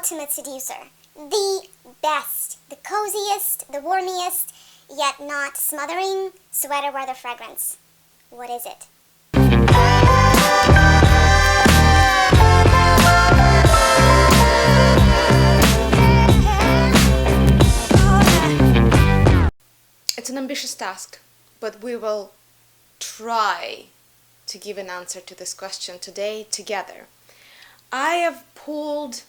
ultimate seducer. The best, the coziest, the warmiest, yet not smothering sweater weather fragrance. What is it? It's an ambitious task, but we will try to give an answer to this question today together. I have pulled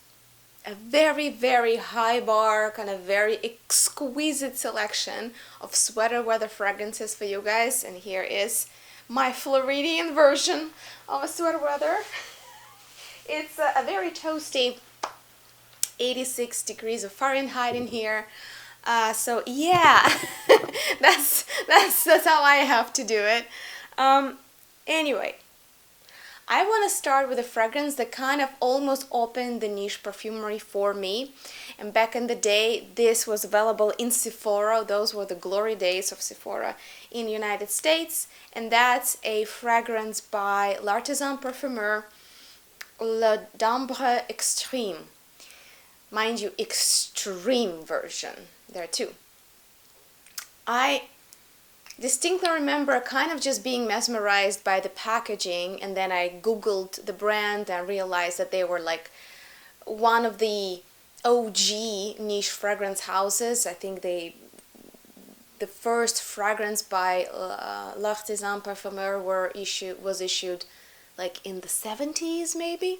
a very, very high bar, kind of very exquisite selection of sweater weather fragrances for you guys, and here is my Floridian version of a sweater weather. It's a very toasty 86 degrees of Fahrenheit in here. So yeah, that's how I have to do it. Anyway, I want to start with a fragrance that kind of almost opened the niche perfumery for me. And back in the day, this was available in Sephora. Those were the glory days of Sephora in the United States. And that's a fragrance by L'Artisan Parfumeur, Ambre Extreme. Mind you, extreme version. There are two. I distinctly remember kind of just being mesmerized by the packaging, and then I googled the brand and realized that they were like one of the OG niche fragrance houses. I think the first fragrance by L'Artisan Parfumeur was issued like in the 70s maybe.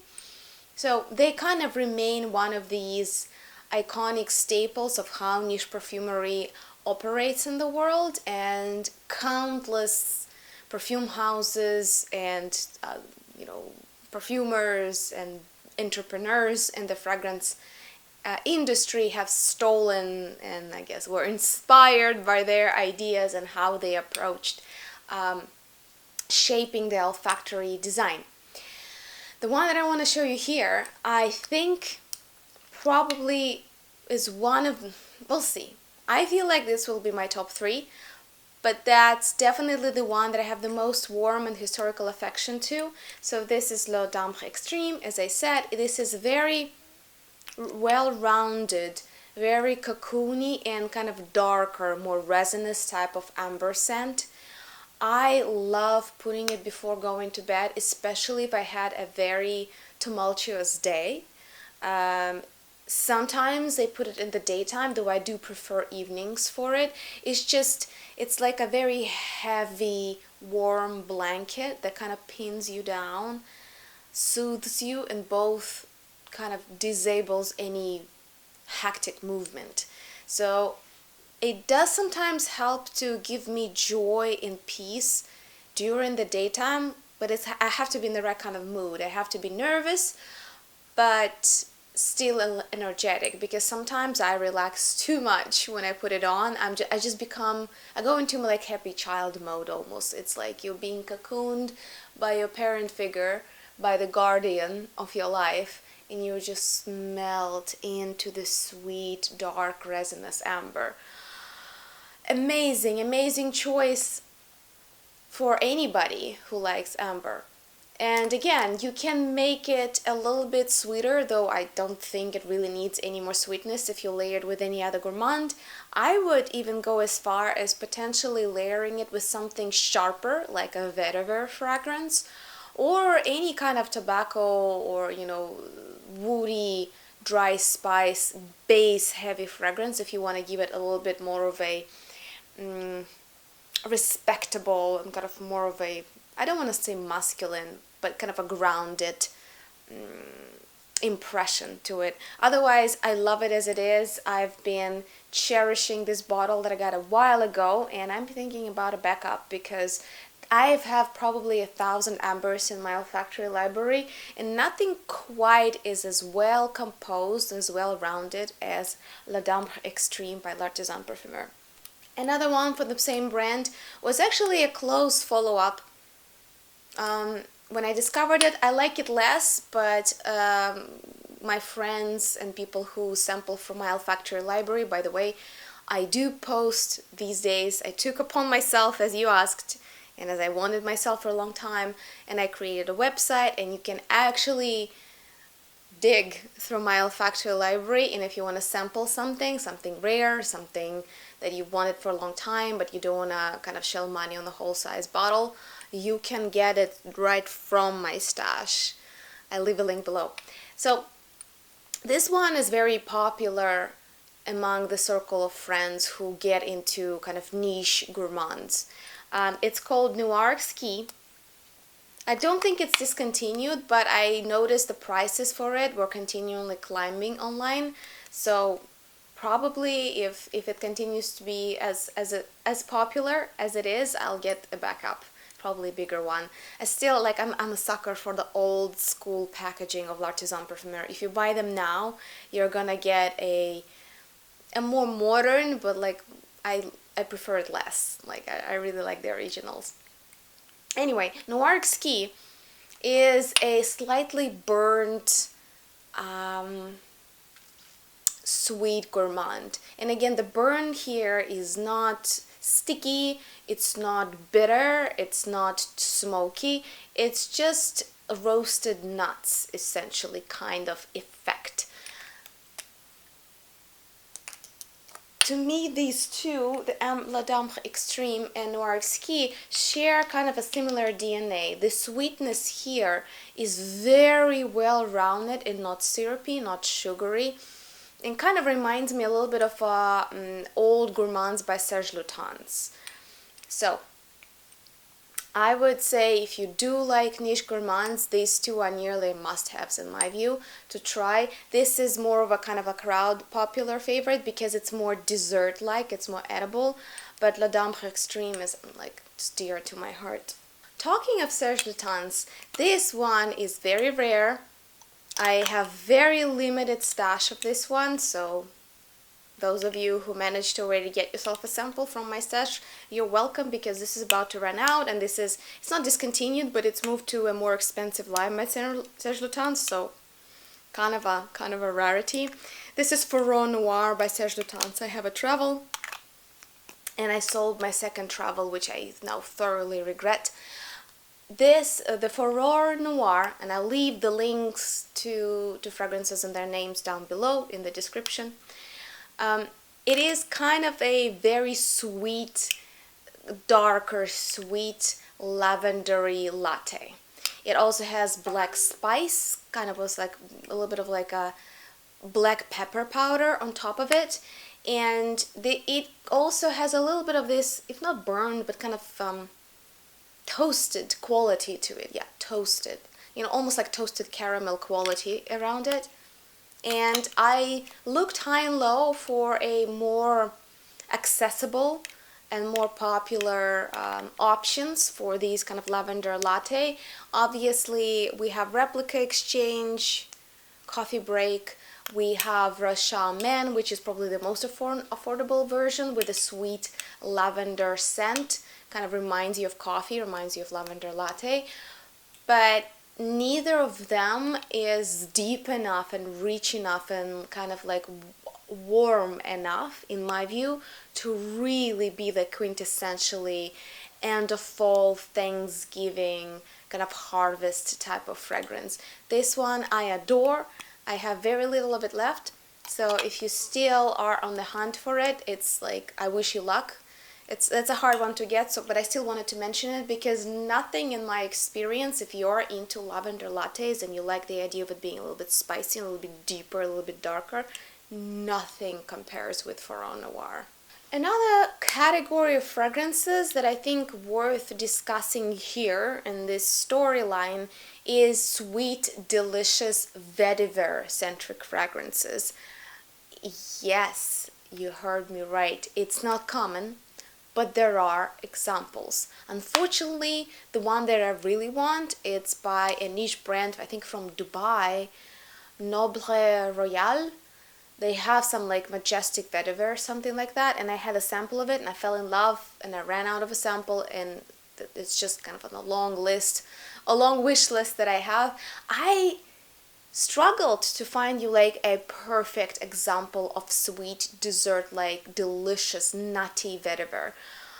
So they kind of remain one of these iconic staples of how niche perfumery operates in the world, and countless perfume houses and perfumers and entrepreneurs in the fragrance industry have stolen and I guess were inspired by their ideas and how they approached shaping the olfactory design. The one that I want to show you here, I think probably is one of, we'll see. I feel like this will be my top 3, but that's definitely the one that I have the most warm and historical affection to. So this is L'Ambre Extreme. As I said, this is very well-rounded, very cocoony and kind of darker, more resinous type of amber scent. I love putting it before going to bed, especially if I had a very tumultuous day. Sometimes they put it in the daytime, though I do prefer evenings for it. It's like a very heavy, warm blanket that kind of pins you down, soothes you, and both kind of disables any hectic movement. So it does sometimes help to give me joy and peace during the daytime, but I have to be in the right kind of mood. I have to be nervous, but still energetic, because sometimes I relax too much when I put it on. I go into like happy child mode almost. It's like you're being cocooned by your parent figure, by the guardian of your life, and you just melt into the sweet, dark, resinous amber. Amazing, amazing choice for anybody who likes amber. And again, you can make it a little bit sweeter, though I don't think it really needs any more sweetness if you layer it with any other gourmand. I would even go as far as potentially layering it with something sharper, like a vetiver fragrance, or any kind of tobacco or, woody, dry spice, base heavy fragrance if you want to give it a little bit more of a respectable and kind of more of a, I don't want to say masculine, but kind of a grounded impression to it. Otherwise, I love it as it is. I've been cherishing this bottle that I got a while ago, and I'm thinking about a backup because I have probably 1,000 ambers in my olfactory library, and nothing quite is as well composed, as well rounded as L'Ambre Extreme by L'Artisan Parfumeur. Another one for the same brand was actually a close follow-up. When I discovered it, I like it less, but my friends and people who sample from my olfactory library, by the way, I do post these days. I took upon myself, as you asked, and as I wanted myself for a long time, and I created a website, and you can actually dig through my olfactory library, and if you want to sample something rare, something that you wanted for a long time but you don't want to kind of shell money on the whole size bottle, you can get it right from my stash. I'll leave a link below. So this one is very popular among the circle of friends who get into kind of niche gourmands. It's called Noir Exquis. I don't think it's discontinued, but I noticed the prices for it were continually climbing online. So probably if it continues to be as popular as it is, I'll get a backup, probably a bigger one. I still like I'm a sucker for the old school packaging of L'Artisan Parfumeur. If you buy them now, you're gonna get a more modern, but like I prefer it less. Like I really like the originals. Anyway, Noir Exquis is a slightly burnt sweet gourmand. And again, the burn here is not sticky, it's not bitter, it's not smoky, it's just roasted nuts, essentially, kind of effect. To me, these two, the La d'Ambre Extreme and Noir Exquis, share kind of a similar DNA. The sweetness here is very well rounded and not syrupy, not sugary, and kind of reminds me a little bit of Old Gourmands by Serge Lutens. So I would say if you do like niche gourmands, these two are nearly must-haves in my view to try. This is more of a kind of a crowd popular favorite because it's more dessert-like, it's more edible, but La d'Ambre Extreme is like just dear to my heart. Talking of Serge Lutens, this one is very rare. I have very limited stash of this one, so those of you who managed to already get yourself a sample from my stash, you're welcome, because this is about to run out, and it's not discontinued, but it's moved to a more expensive line by Serge Lutens, so kind of a rarity. This is Forreau Noir by Serge Lutens. I have a travel, and I sold my second travel, which I now thoroughly regret. This, the Forreau Noir, and I'll leave the links to fragrances and their names down below in the description. It is kind of a very sweet, darker sweet lavendery latte. It also has black spice, kind of was like a little bit of like a black pepper powder on top of it, and it also has a little bit of this, if not burned, but kind of toasted quality to it. Yeah, toasted, you know, almost like toasted caramel quality around it. And I looked high and low for a more accessible and more popular options for these kind of lavender latte. Obviously, we have Replica Exchange, Coffee Break. We have Rachat Men, which is probably the most affordable version with a sweet lavender scent. Kind of reminds you of coffee, reminds you of lavender latte. But neither of them is deep enough and rich enough and kind of like warm enough, in my view, to really be the quintessentially end of fall, Thanksgiving, kind of harvest type of fragrance. This one I adore. I have very little of it left, so if you still are on the hunt for it, it's like, I wish you luck. It's a hard one to get, so but I still wanted to mention it because nothing in my experience, if you're into lavender lattes and you like the idea of it being a little bit spicy, a little bit deeper, a little bit darker, nothing compares with Forreau Noir. Another category of fragrances that I think worth discussing here in this storyline is sweet, delicious vetiver centric fragrances. Yes, you heard me right. It's not common, but there are examples. Unfortunately, the one that I really want, it's by a niche brand, I think from Dubai, Noble Royal. They have some like majestic vetiver or something like that, and I had a sample of it and I fell in love and I ran out of a sample, and it's just kind of on a long list, a long wish list that I have. I struggled to find you like a perfect example of sweet dessert, like delicious nutty vetiver.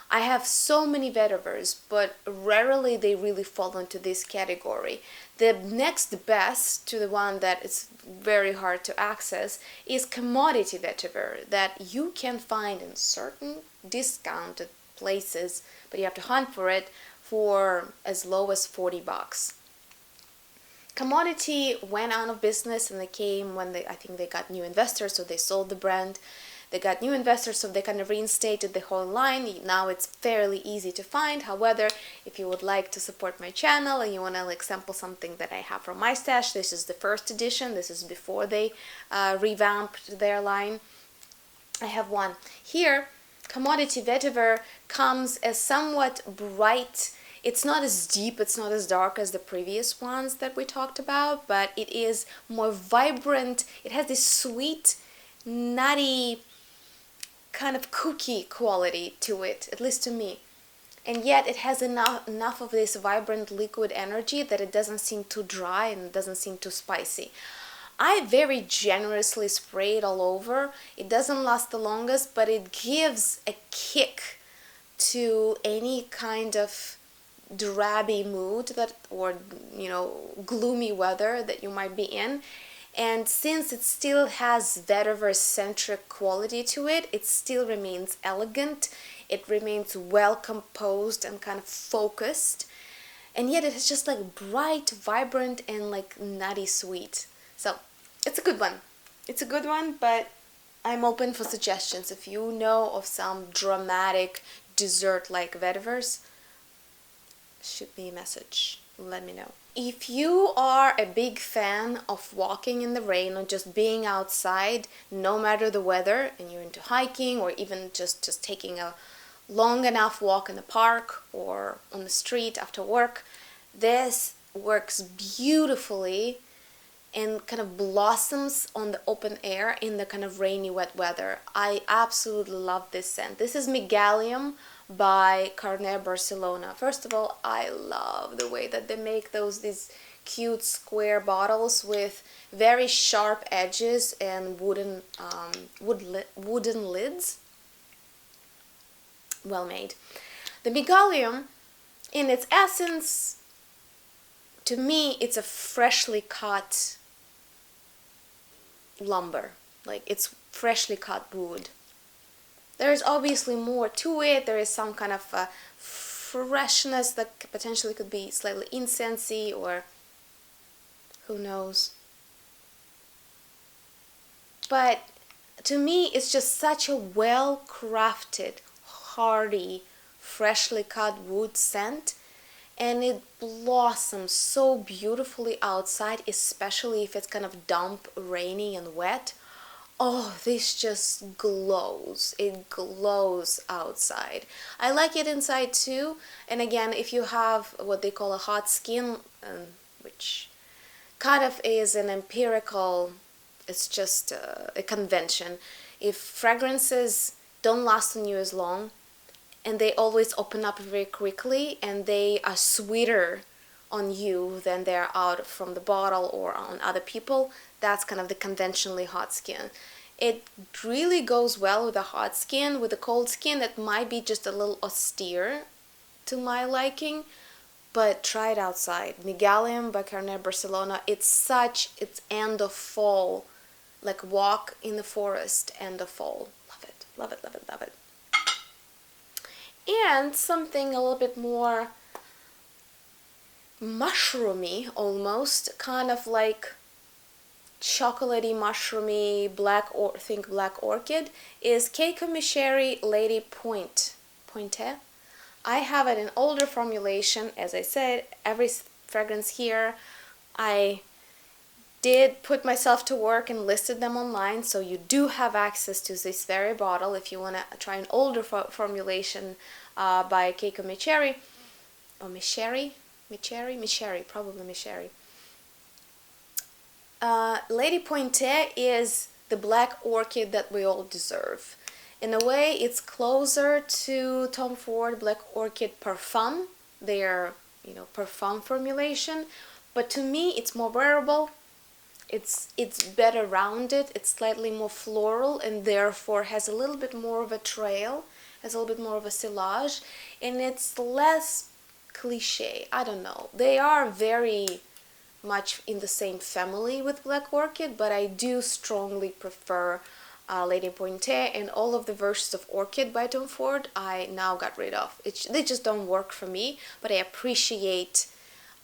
I have so many vetivers, but rarely they really fall into this category. The next best to the one that is very hard to access is commodity vetiver that you can find in certain discounted places, but you have to hunt for it for as low as $40. Commodity went out of business, and they came when I think they got new investors, so they sold the brand. They got new investors, so they kind of reinstated the whole line. Now it's fairly easy to find. However, if you would like to support my channel and you want to like sample something that I have from my stash, this is the first edition. This is before they revamped their line. I have one here. Commodity vetiver comes as somewhat bright. It's not as deep, it's not as dark as the previous ones that we talked about, but it is more vibrant. It has this sweet, nutty, kind of cookie quality to it, at least to me. And yet it has enough of this vibrant liquid energy that it doesn't seem too dry and it doesn't seem too spicy. I very generously spray it all over. It doesn't last the longest, but it gives a kick to any kind of drabby mood that, or gloomy weather that you might be in. And since it still has vetiver-centric quality to it, it still remains elegant, it remains well composed and kind of focused, and yet it is just like bright, vibrant, and like nutty sweet. So it's a good one. It's a good one, but I'm open for suggestions. If you know of some dramatic dessert-like vetivers, shoot me a message. Let me know. If you are a big fan of walking in the rain or just being outside, no matter the weather, and you're into hiking or even just taking a long enough walk in the park or on the street after work, this works beautifully and kind of blossoms on the open air in the kind of rainy, wet weather. I absolutely love this scent. This is Megalium by Carner, Barcelona. First of all, I love the way that they make these cute square bottles with very sharp edges and wooden lids. Well made. The Megalium, in its essence, to me, it's a freshly cut lumber. Like, it's freshly cut wood. There is obviously more to it. There is some kind of freshness that potentially could be slightly incensey, or who knows. But to me, it's just such a well-crafted, hearty, freshly cut wood scent, and it blossoms so beautifully outside, especially if it's kind of damp, rainy, and wet. Oh, this just glows. It glows outside. I like it inside too. And again, if you have what they call a hot skin, which kind of is an empirical, it's just a convention. If fragrances don't last on you as long, and they always open up very quickly, and they are sweeter on you than they're out from the bottle or on other people, that's kind of the conventionally hot skin. It really goes well with the hot skin. With the cold skin, it might be just a little austere to my liking, but try it outside. Megalium by Carner, Barcelona. It's end of fall, like walk in the forest, end of fall. Love it, love it, love it, love it. And something a little bit more mushroomy, almost, kind of like chocolatey, mushroomy, black orchid, is Keiko Mecheri Lady Pointe. I have it in older formulation. As I said, every fragrance here, I did put myself to work and listed them online, so you do have access to this very bottle if you want to try an older formulation by Keiko Mecheri, or Mecheri, probably Mecheri. Lady Pointe is the black orchid that we all deserve. In a way, it's closer to Tom Ford Black Orchid Parfum, their Parfum formulation, but to me it's more wearable. It's better rounded, it's slightly more floral, and therefore has a little bit more of a trail, has a little bit more of a sillage, and it's less cliche. I don't know. They are very much in the same family with Black Orchid, but I do strongly prefer Lady Pointe, and all of the versions of Orchid by Tom Ford I now got rid of. They just don't work for me, but I appreciate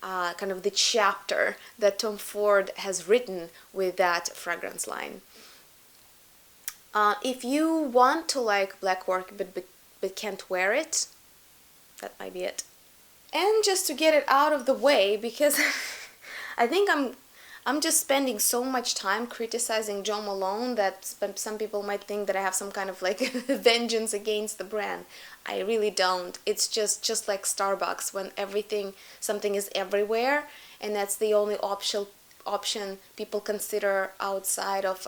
kind of the chapter that Tom Ford has written with that fragrance line. If you want to like Black Orchid but can't wear it, that might be it. And just to get it out of the way, because I think I'm just spending so much time criticizing Jo Malone that some people might think that I have some kind of like vengeance against the brand. I really don't. It's just like Starbucks, when something is everywhere, and that's the only option people consider outside of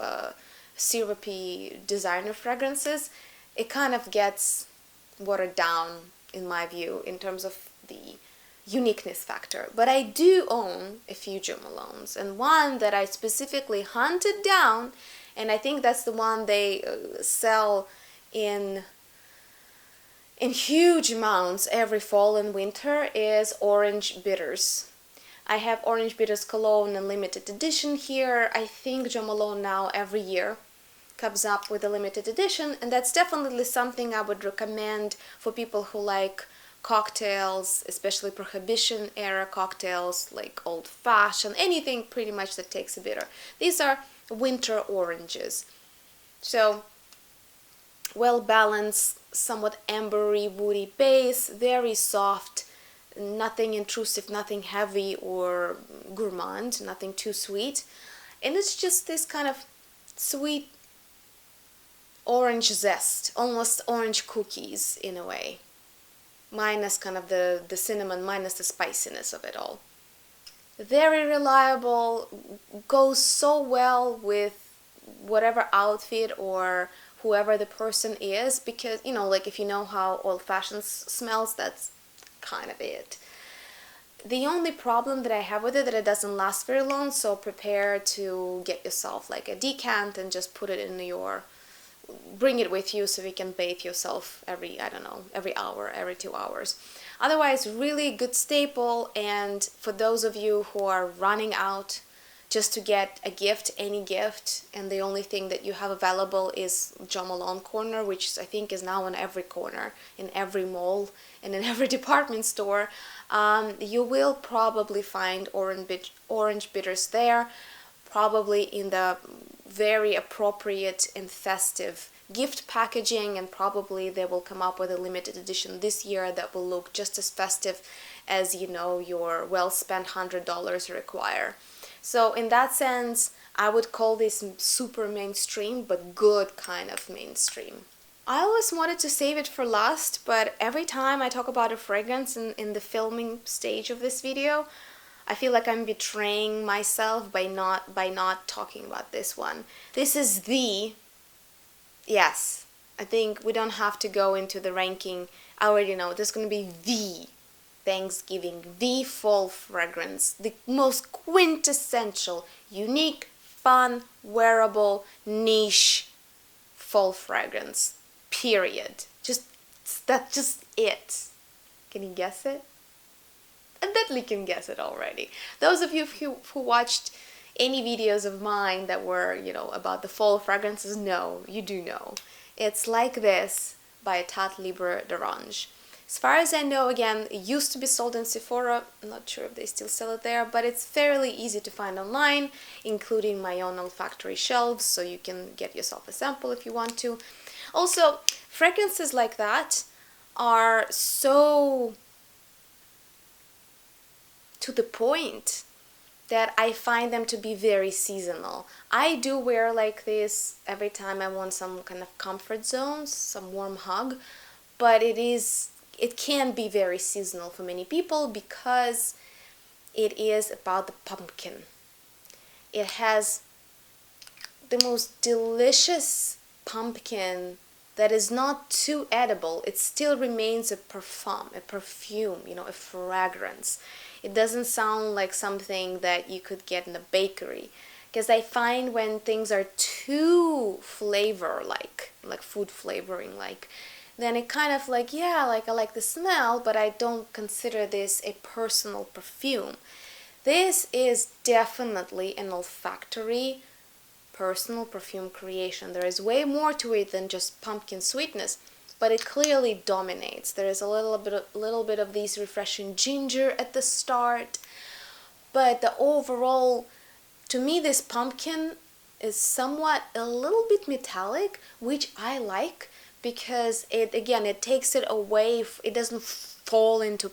syrupy designer fragrances. It kind of gets watered down, in my view, in terms of the uniqueness factor. But I do own a few Jo Malones, and one that I specifically hunted down, and I think that's the one they sell in huge amounts every fall and winter, is Orange Bitters. I have Orange Bitters Cologne in limited edition here. I think Jo Malone now every year comes up with a limited edition, and that's definitely something I would recommend for people who like cocktails, especially Prohibition era cocktails, like Old Fashioned, anything pretty much that takes a bitter. These are winter oranges. So, well balanced, somewhat ambery, woody base, very soft, nothing intrusive, nothing heavy or gourmand, nothing too sweet. And it's just this kind of sweet orange zest, almost orange cookies in a way. Minus kind of the cinnamon, minus the spiciness of it all. Very reliable, goes so well with whatever outfit or whoever the person is, because, you know, like if you know how Old Fashioned smells, that's kind of it. The only problem that I have with it, that it doesn't last very long, so prepare to get yourself like a decant and just put it in your, bring it with you so you can bathe yourself every, I don't know, every hour, every 2 hours. Otherwise, really good staple. And for those of you who are running out just to get a gift, any gift, and the only thing that you have available is Jo Malone Corner, which I think is now on every corner, in every mall, and in every department store, you will probably find orange bitters there, probably in the very appropriate and festive gift packaging, and probably they will come up with a limited edition this year that will look just as festive as, you know, your well-spent $100 require. So in that sense, I would call this super mainstream, but good kind of mainstream. I always wanted to save it for last, but every time I talk about a fragrance in the filming stage of this video, I feel like I'm betraying myself by not talking about this one. This is yes, I think we don't have to go into the ranking. I already know this is going to be the Thanksgiving, the fall fragrance, the most quintessential, unique, fun, wearable, niche fall fragrance, period. That's just it. Can you guess it? I definitely can guess it already. Those of you who watched any videos of mine that were, you know, about the fall fragrances, know, you do know. It's Like This by Etat Libre d'Orange. As far as I know, again, it used to be sold in Sephora. I'm not sure if they still sell it there, but it's fairly easy to find online, including my own olfactory shelves, so you can get yourself a sample if you want to. Also, fragrances like that are so to the point that I find them to be very seasonal. I do wear like this every time I want some kind of comfort zones, some warm hug, but it can be very seasonal for many people because it is about the pumpkin. It has the most delicious pumpkin that is not too edible. It still remains a perfume, you know, a fragrance. It doesn't sound like something that you could get in a bakery. Because I find when things are too flavor-like food flavoring-like, then it kind of like, yeah, like I like the smell, but I don't consider this a personal perfume. This is definitely an olfactory personal perfume creation. There is way more to it than just pumpkin sweetness, but it clearly dominates. There is a little bit of this refreshing ginger at the start, but the overall, to me, this pumpkin is somewhat a little bit metallic, which I like because it takes it away. It doesn't fall into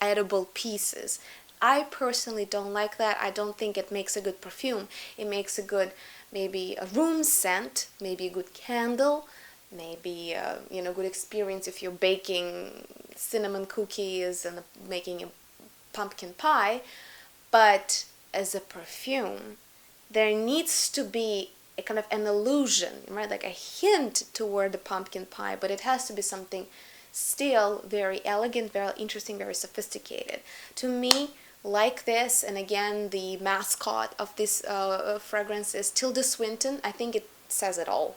edible pieces. I personally don't like that. I don't think it makes a good perfume. It makes a good, maybe a room scent, maybe a good candle, maybe good experience if you're baking cinnamon cookies and making a pumpkin pie. But as a perfume, there needs to be a kind of an illusion, right? Like a hint toward the pumpkin pie, but it has to be something still very elegant, very interesting, very sophisticated. To me, like this, and again, the mascot of this fragrance is Tilda Swinton. I think it says it all.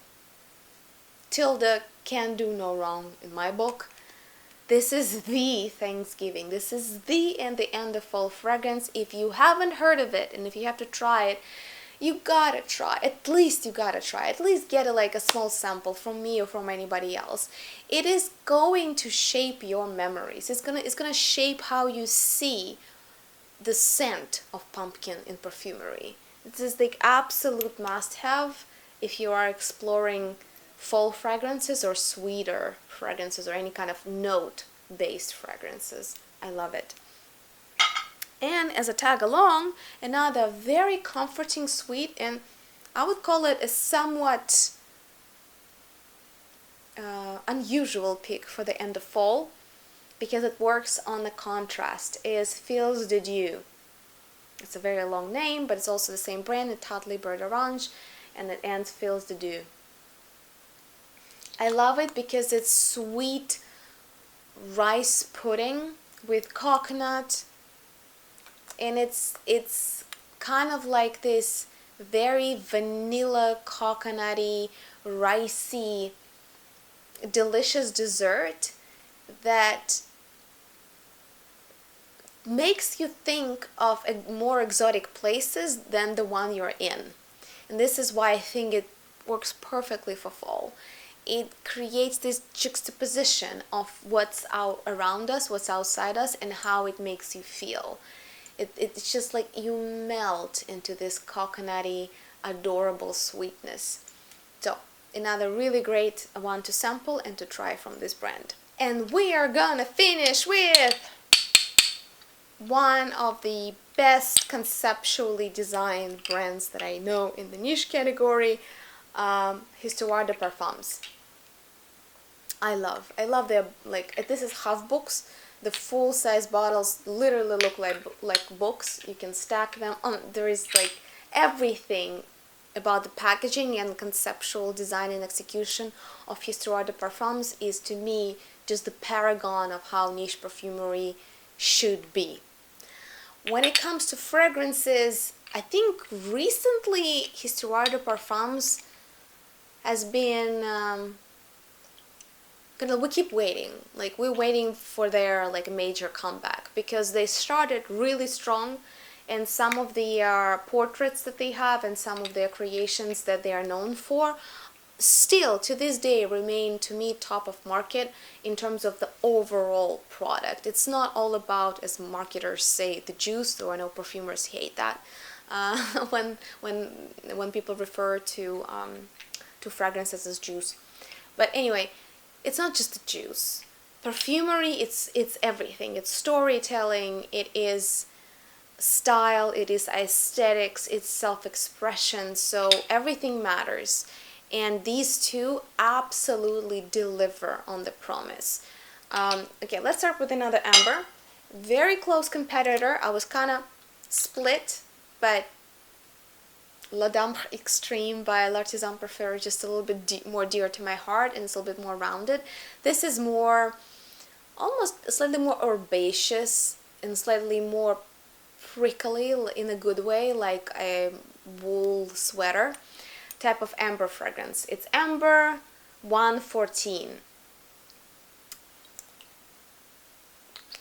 Tilda can do no wrong in my book. This is the Thanksgiving. This is the end of fall fragrance. If you haven't heard of it, and if you have to try it, you gotta try. At least you gotta try. At least get a small sample from me or from anybody else. It is going to shape your memories. It's gonna shape how you see the scent of pumpkin in perfumery. This is the absolute must-have if you are exploring fall fragrances or sweeter fragrances or any kind of note-based fragrances. I love it. And as a tag along, another very comforting sweet, and I would call it a somewhat unusual pick for the end of fall, because it works on the contrast, is Fils de Dieu. It's a very long name, but it's also the same brand, Etat, Libre, Orange, and it ends Fils de Dieu. I love it because it's sweet rice pudding with coconut, and it's kind of like this very vanilla, coconutty, ricey, delicious dessert that makes you think of more exotic places than the one you're in. And this is why I think it works perfectly for fall. It creates this juxtaposition of what's out around us, what's outside us, and how it makes you feel. It's just like you melt into this coconutty, adorable sweetness. So, another really great one to sample and to try from this brand. And we are gonna finish with one of the best conceptually designed brands that I know in the niche category, Histoires de Parfums. I love their, this is half books. The full-size bottles literally look like books. You can stack them. There is everything about the packaging and conceptual design and execution of Histoires de Parfums is, to me, just the paragon of how niche perfumery should be. When it comes to fragrances, I think recently Histoires de Parfums has been we keep waiting. We're waiting for their major comeback, because they started really strong, and some of the portraits that they have and some of their creations that they are known for still to this day remain, to me, top of market in terms of the overall product. It's not all about, as marketers say, the juice, though I know perfumers hate that when people refer to fragrances as juice. But anyway, it's not just the juice. Perfumery, it's everything. It's storytelling, it is style, it is aesthetics, it's self-expression, so everything matters. And these two absolutely deliver on the promise. Okay, let's start with another Ambre. Very close competitor. I was kind of split, but La D'Ambre Extreme by L'Artisan Parfum is just a little bit more dear to my heart, and it's a little bit more rounded. This is more, almost slightly more herbaceous and slightly more prickly in a good way, like a wool sweater type of amber fragrance. It's Amber 114.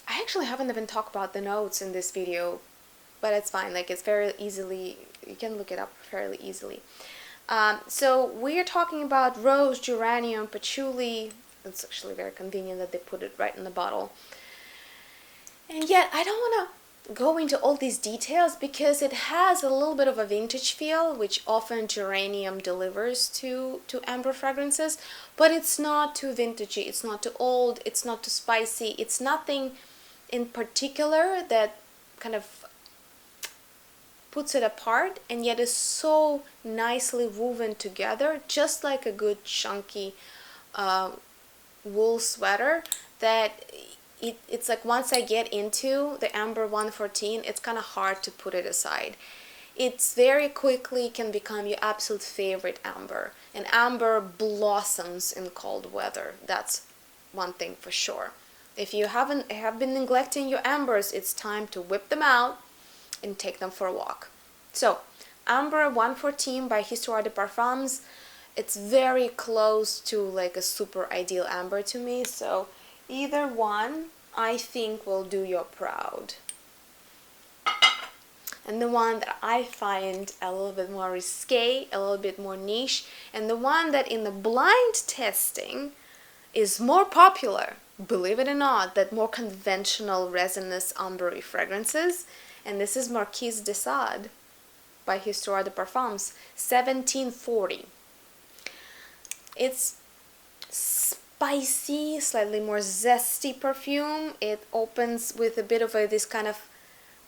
I actually haven't even talked about the notes in this video but it's fine. Like, it's very easily, you can look it up fairly easily. So we're talking about rose, geranium, patchouli. It's actually very convenient that they put it right in the bottle. And yet, I don't want to go into all these details because it has a little bit of a vintage feel, which often geranium delivers to amber fragrances, but it's not too vintagey, it's not too old, it's not too spicy, it's nothing in particular that kind of puts it apart, and yet is so nicely woven together, just like a good chunky wool sweater, that it's like once I get into the Amber 114, it's kind of hard to put it aside. It's very quickly can become your absolute favorite amber, and amber blossoms in cold weather. That's one thing for sure. If you have been neglecting your ambers, it's time to whip them out and take them for a walk. So, Ambre 114 by Histoires de Parfums, it's very close to like a super ideal amber to me, so either one I think will do you proud. And the one that I find a little bit more risque, a little bit more niche, and the one that in the blind testing is more popular, believe it or not, that more conventional resinous ambery fragrances, and this is Marquis de Sade by Histoires de Parfums, 1740. It's spicy, slightly more zesty perfume. It opens with a bit of this kind of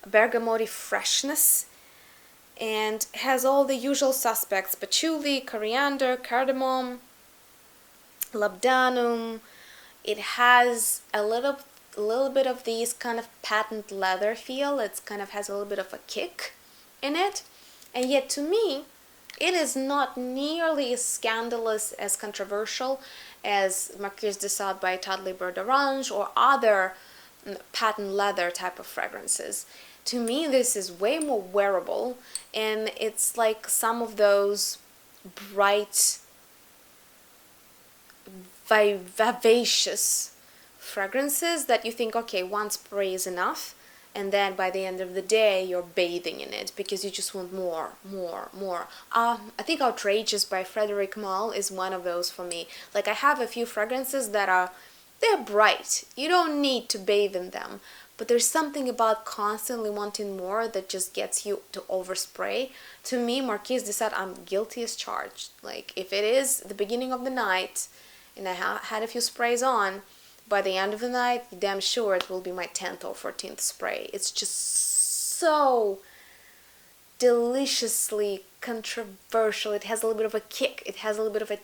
bergamot freshness and has all the usual suspects: patchouli, coriander, cardamom, labdanum. It has a little bit of these kind of patent leather feel. It's kind of has a little bit of a kick in it, and yet to me it is not nearly as scandalous, as controversial as Marquis de Sade by Etat, Libre d'Orange or other patent leather type of fragrances. To me, this is way more wearable, and it's like some of those bright, vivacious fragrances that you think, okay, one spray is enough, and then by the end of the day you're bathing in it because you just want more. I think Outrageous by Frederic Malle is one of those for me. Like, I have a few fragrances that they're bright, you don't need to bathe in them, but there's something about constantly wanting more that just gets you to overspray. To me, Marquis de Sade, I'm guilty as charged. Like, if it is the beginning of the night and I had a few sprays on, by the end of the night, damn sure it will be my 10th or 14th spray. It's just so deliciously controversial. It has a little bit of a kick. It has a little bit of it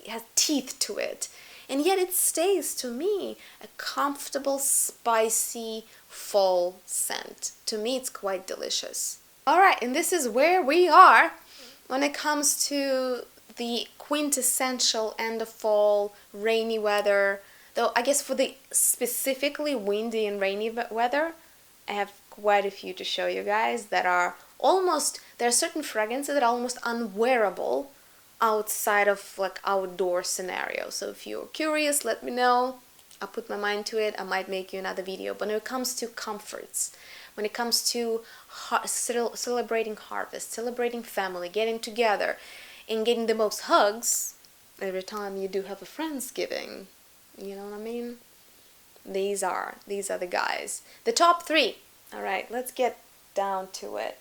has teeth to it. And yet it stays, to me, a comfortable, spicy fall scent. To me, it's quite delicious. Alright, and this is where we are when it comes to the quintessential end of fall, rainy weather. Though I guess for the specifically windy and rainy weather, I have quite a few to show you guys that are almost, there are certain fragrances that are almost unwearable outside of like outdoor scenarios. So if you're curious, let me know. I'll put my mind to it. I might make you another video. But when it comes to comforts, when it comes to celebrating harvest, celebrating family, getting together, and getting the most hugs every time you do have a Friendsgiving, you know what I mean? These are the guys. The top 3. Alright, let's get down to it.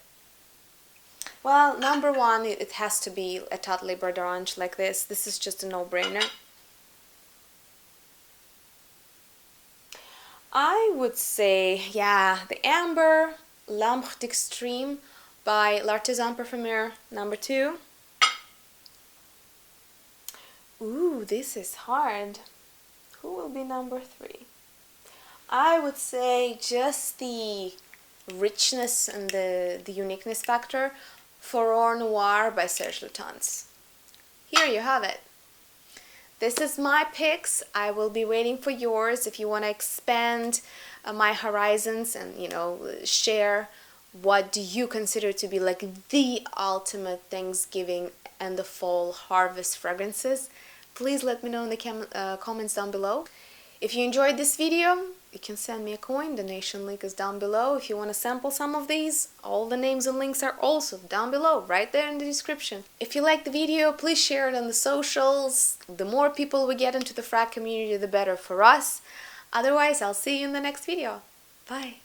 Well, number 1, it has to be Etat, Libre d'Orange, like this. This is just a no-brainer. I would say, yeah, the Amber L'Ambre d'Extrême by L'Artisan Parfumeur, number 2. Ooh, this is hard. Who will be number 3? I would say just the richness and the uniqueness factor, Forreau Noir by Serge Lutens. Here you have it. This is my picks. I will be waiting for yours if you want to expand my horizons and, you know, share what do you consider to be like the ultimate Thanksgiving and the fall harvest fragrances. Please let me know in the comments down below. If you enjoyed this video, you can send me a coin. Donation link is down below. If you want to sample some of these, all the names and links are also down below, right there in the description. If you liked the video, please share it on the socials. The more people we get into the frag community, the better for us. Otherwise, I'll see you in the next video. Bye!